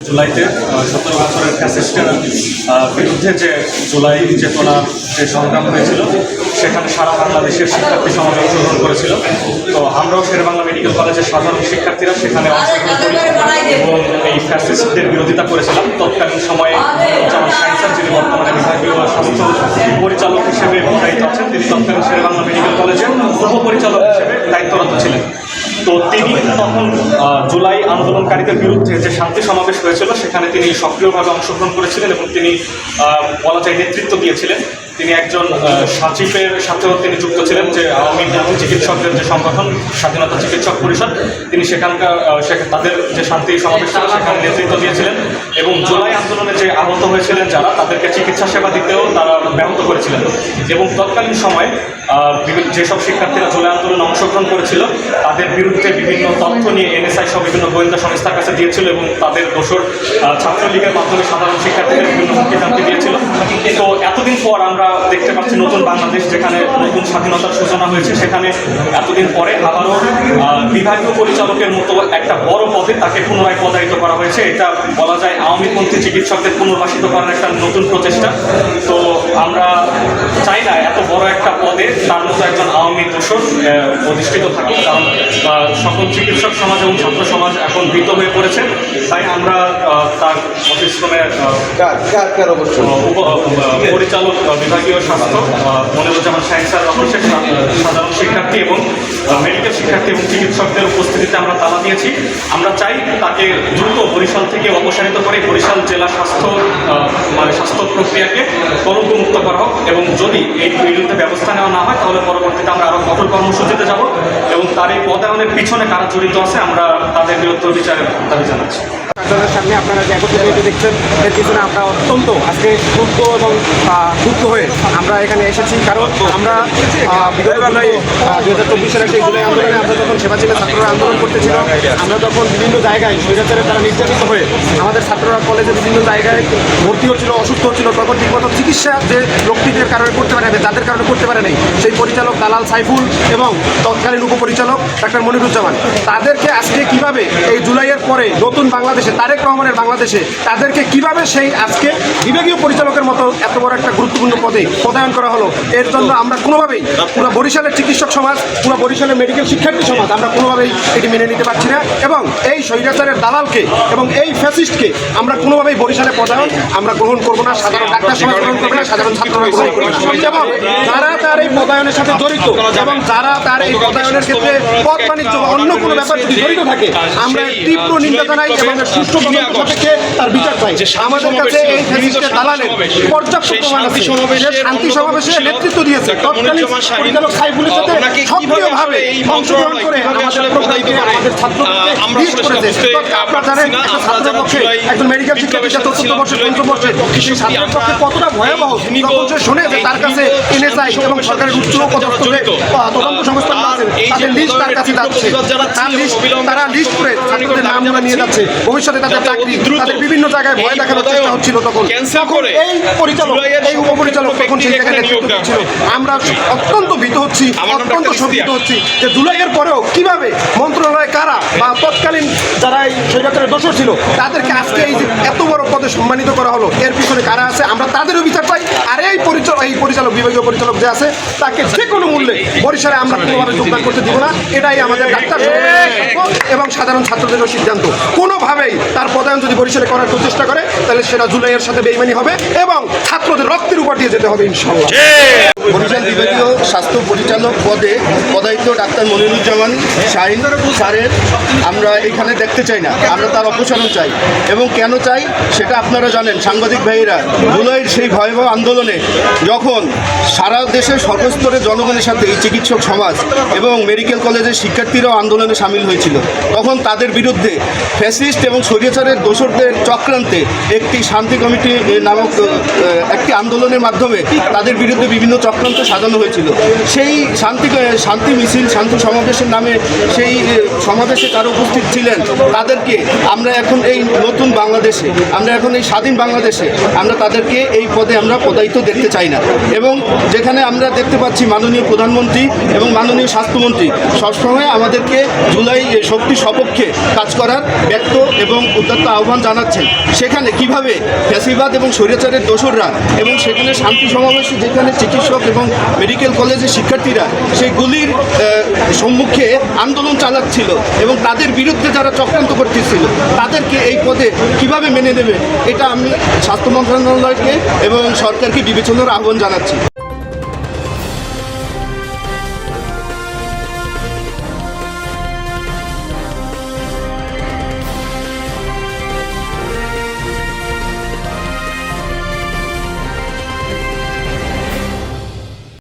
জুলাইতে 17 বছরের ফ্যাসিস্টের বিরুদ্ধে যে জুলাই চেতনার যে সংগ্রাম হয়েছিল সেখানে সারা বাংলাদেশের শিক্ষার্থী সমাজ অংশগ্রহণ করেছিল। তো আমরাও শেরেবাংলা মেডিকেল কলেজের সাধারণ শিক্ষার্থীরা সেখানে অংশগ্রহণ করি এবং এই ফ্যাসিস্টদের বিরোধিতা করেছিলাম। তৎকালীন সময়ে যেমন সায়েন্সার যিনি বর্তমানে বিভাগীয় স্বাস্থ্য পরিচালক হিসেবে দায়িত্ব আছেন, তিনি তৎকালীন শেরেবাংলা মেডিকেল কলেজের উপপরিচালক হিসেবে দায়িত্বরত ছিলেন। তো তিনি তখন জুলাই আন্দোলনকারীদের বিরুদ্ধে যে শান্তি সমাবেশ হয়েছিল সেখানে তিনি সক্রিয়ভাবে অংশগ্রহণ করেছিলেন এবং তিনি বলা যায় নেতৃত্ব দিয়েছিলেন। তিনি একজন সচিবের সাথেও তিনি যুক্ত ছিলেন, যে আওয়ামী চিকিৎসকদের যে সংগঠন স্বাধীনতা চিকিৎসক পরিষদ, তিনি সেখানকার তাদের যে শান্তি সমাবেশ ছিল সেখানে নেতৃত্ব দিয়েছিলেন এবং জুলাই আন্দোলনে যে আহত হয়েছিলেন যারা, তাদেরকে চিকিৎসা সেবা দিতেও তারা ব্যাহত করেছিলেন। এবং তৎকালীন সময়ে যেসব শিক্ষার্থীরা জুলাই আন্দোলনে অংশগ্রহণ করেছিল তাদের বিরুদ্ধে বিভিন্ন তথ্য নিয়ে এনএসআই সহ বিভিন্ন গোয়েন্দা সংস্থার কাছে দিয়েছিল এবং তাদের দোসর ছাত্রলীগের মাধ্যমে সাধারণ শিক্ষার্থীদের বিভিন্ন হুমকি ধামকি দিয়েছিল। তো এতদিন পর আমরা দেখতে পাচ্ছি নতুন বাংলাদেশ, যেখানে নতুন স্বাধীনতার সূচনা হয়েছে, সেখানে এতদিন পরে আবারও বিভাগীয় পরিচালকের মতো একটা বড় পদে তাকে পুনরায় পদায়িত করা হয়েছে। এটা বলা যায় আওয়ামীপন্থী চিকিৎসকদের পুনর্বাসিত করার একটা নতুন প্রচেষ্টা। তো আমরা চাই না এত বড় একটা পদে তার মতো একজন আওয়ামী দোসর অধিষ্ঠিত থাকুক, কারণ সকল চিকিৎসক সমাজ এবং ছাত্র সমাজ এখন ভীত হয়ে পড়েছে। তাই আমরা তার অফিসক্রমের পরিচালক বিভাগীয় স্বাস্থ্য মনিরুজ্জামান সায়েন্সার অফিসের সাধারণ শিক্ষার্থী এবং মেডিকেল শিক্ষার্থী এবং চিকিৎসকদের উপস্থিতিতে আমরা তালা দিয়েছি। আমরা চাই তাকে দ্রুত বরিশাল থেকে অপসারিত করে বরিশাল জেলা স্বাস্থ্য প্রক্রিয়াকে কলঙ্কমুক্ত করা হোক এবং যদি এই বিরুদ্ধে ব্যবস্থা নেওয়া না হয় তাহলে পরবর্তীতে আমরা আরও কঠোর কর্মসূচিতে যাব এবং তার এই পদায়নের পিছনে কারা জড়িত আছে আমরা তাদের বিরুদ্ধে বিচারের দাবি জানাচ্ছি। কার্যালয়ের সামনে আপনারা যে একত্রিত দেখছেন এর পিছনে আমরা অত্যন্ত আজকে ক্ষুব্ধ এবং ক্ষুব্ধ হয়ে আমরা এখানে এসেছি, কারণ আমরা বিগত জুলাই 2024 সালের সেই জুলাই আন্দোলনে আমরা যখন সেবাচিলা ছাত্ররা আন্দোলন করতেছিল, আমরা তখন বিভিন্ন জায়গায় স্বৈরাচারের দ্বারা নির্যাতিত হয়ে আমাদের ছাত্ররা কলেজে বিভিন্ন জায়গায় ভর্তি হচ্ছিল, অসুস্থ হচ্ছিল, তখন ঠিকমতো চিকিৎসা যে লোকটিদের কারণে করতে পারে না, যাদের কারণে করতে পারে নাই, সেই পরিচালক দালাল সাইফুল এবং তৎকালীন উপপরিচালক ডাক্তার মনিরুজ্জামান, তাদেরকে আজকে কিভাবে এই জুলাইয়ের পরে নতুন বাংলাদেশে তারেক রহমানের বাংলাদেশে তাদেরকে কিভাবে সেই আজকে বিভাগীয় পরিচালকের মতো এত বড় একটা গুরুত্বপূর্ণ পদে পদায়ন করা হলো, এর জন্য আমরা কোনোভাবেই পুরো বরিশালের চিকিৎসক সমাজ, পুরো বরিশালের মেডিকেল শিক্ষার্থী সমাজ আমরা কোনোভাবেই এটি মেনে নিতে পারছি না এবং এই স্বৈরাচারের দালালকে এবং এই ফ্যাসিস্টকে আমরা কোনোভাবেই বরিশালে পদায়ন আমরা গ্রহণ করবো না, সাধারণ ডাক্তার সমাজ গ্রহণ করবে না, সাধারণ ছাত্ররা গ্রহণ করবে না। এবং যারা তার এই পদায়নের সাথে জড়িত এবং যারা তার এই পদায়নের ক্ষেত্রে পথ বাণিজ্য বা অন্য কোনো ব্যাপার যদি জড়িত থাকে, আমরা তীব্র নিন্দা জানাই এবং সুষ্ঠু তদন্ত সাপেক্ষে তার বিচার চাই। আমাদের কাছে এই ফ্যাসিস্টের দালালের পর্যাপ্ত প্রমাণ আছে। শান্তি সমাবেশে নেতৃত্ব দিয়েছে, তৎকালীন পরিচালক সাইফুলের সাথে সক্রিয়ভাবে অংশগ্রহণ করে আমাদের প্রোগ্রামকে, আমাদের ছাত্রদেরকে লিস্ট করেছে। আপনারা জানেন একটা ছাত্রের পক্ষে, একজন মেডিকেল শিক্ষার্থী ৪র্থ বর্ষে ৫ম বর্ষে সেই ছাত্রের পক্ষে কতটা ভয়াবহ যখন সে শোনে যে তার কাছে এনএসআই এবং সরকারের উচ্চ পদস্থ তদন্ত সংস্থা আছে, তাদের লিস্ট তার কাছে যাচ্ছে, তারা লিস্ট করে ছাত্রদের নামগুলো নিয়ে যাচ্ছে, ভবিষ্যতে তাদের চাকরি, তাদের বিভিন্ন জায়গায় ভয় দেখানোর চেষ্টা হচ্ছিল। তখন এই পরিচালক, এই উপপরিচালক তখন সেই জায়গায় নেতৃত্ব দিচ্ছিল। আমরা অত্যন্ত ভীত হচ্ছি, অত্যন্ত শোকিত হচ্ছি যে জুলাইয়ের পরেও কিভাবে মন্ত্রণালয় কারা বা তৎকালীন যারা এই স্বৈরাচারের দোষর ছিল তাদেরকে আজকে এই যে এত বড় পদে সম্মানিত করা হলো, এর পিছনে কারা আছে আমরা তাদেরও বিচার চাই। আর এই পরিচালক বিভাগীয় পরিচালক যে আছে তাকে যে কোনো মূল্যে বরিশালে আমরা কোনোভাবে যোগদান করতে দিব না। এটাই আমাদের ডাক্তার এবং সাধারণ ছাত্রদেরও সিদ্ধান্ত। কোনোভাবেই তার পদায়ন যদি বরিশালে করার প্রচেষ্টা করে তাহলে সেটা জুলাইয়ের সাথে বেইমানি হবে এবং ছাত্রদের রক্তের উপর দিয়ে যেতে হবে ইনশাআল্লাহ। বরিশাল বিভাগীয় স্বাস্থ্য পরিচালক পদে পদায়িত ডাক্তার মনিরুজ্জামান শাহিন স্যারের আমরা এখানে দেখতে চাই না, আমরা তার অপসারণ চাই। এবং কেন চাই সেটা আপনারা জানেন, সাংবাদিক ভাইয়েরা, জুলাইয়ের সেই ভয়াবহ আন্দোলনে যখন সারা দেশের সর্বস্তরের জনগণের সাথে এই চিকিৎসক সমাজ এবং মেডিকেল কলেজের শিক্ষার্থীরাও আন্দোলনে সামিল হয়েছিল, তখন তাদের বিরুদ্ধে ফ্যাসিস্ট এবং স্বৈরাচারের দোসরদের চক্রান্তে একটি শান্তি কমিটি নামক একটি আন্দোলনের মাধ্যমে তাদের বিরুদ্ধে বিভিন্ন চক্রান্ত সাজানো হয়েছিল সেই শান্তি মিছিল শান্তি সমাবেশের নামে সেই সমাবেশে কারো উপস্থিত ছিলেন তাদেরকে আমরা এখন এই নতুন বাংলাদেশে, আমরা এখন এই স্বাধীন বাংলাদেশে আমরা তাদেরকে এই পদে আমরা পদায়িত দেখতে চাই না। এবং যেখানে আমরা দেখতে পাচ্ছি মাননীয় প্রধানমন্ত্রী এবং মাননীয় স্বাস্থ্যমন্ত্রী সবসময় আমাদেরকে জুলাই শক্তি সপক্ষে কাজ করার ব্যক্ত এবং উদ্যত্ত আহ্বান জানাচ্ছেন, সেখানে কিভাবে ফ্যাসিবাদ এবং স্বৈরাচারের দোসররা এবং সেখানে শান্তি সমাবেশে যেখানে চিকিৎসক এবং মেডিকেল কলেজের শিক্ষার্থীরা সেই গুলির সম্মুখে আন্দোলন চালাচ্ছিল এবং তাদের বিরুদ্ধে যারা চক্রান্ত করতেছিল তাদেরকে এই পদে কিভাবে মেনে নেবে, এটা আমি স্বাস্থ্য মন্ত্রণালয়কে এবং সরকারকে বিবেচনার আহ্বান জানাচ্ছি।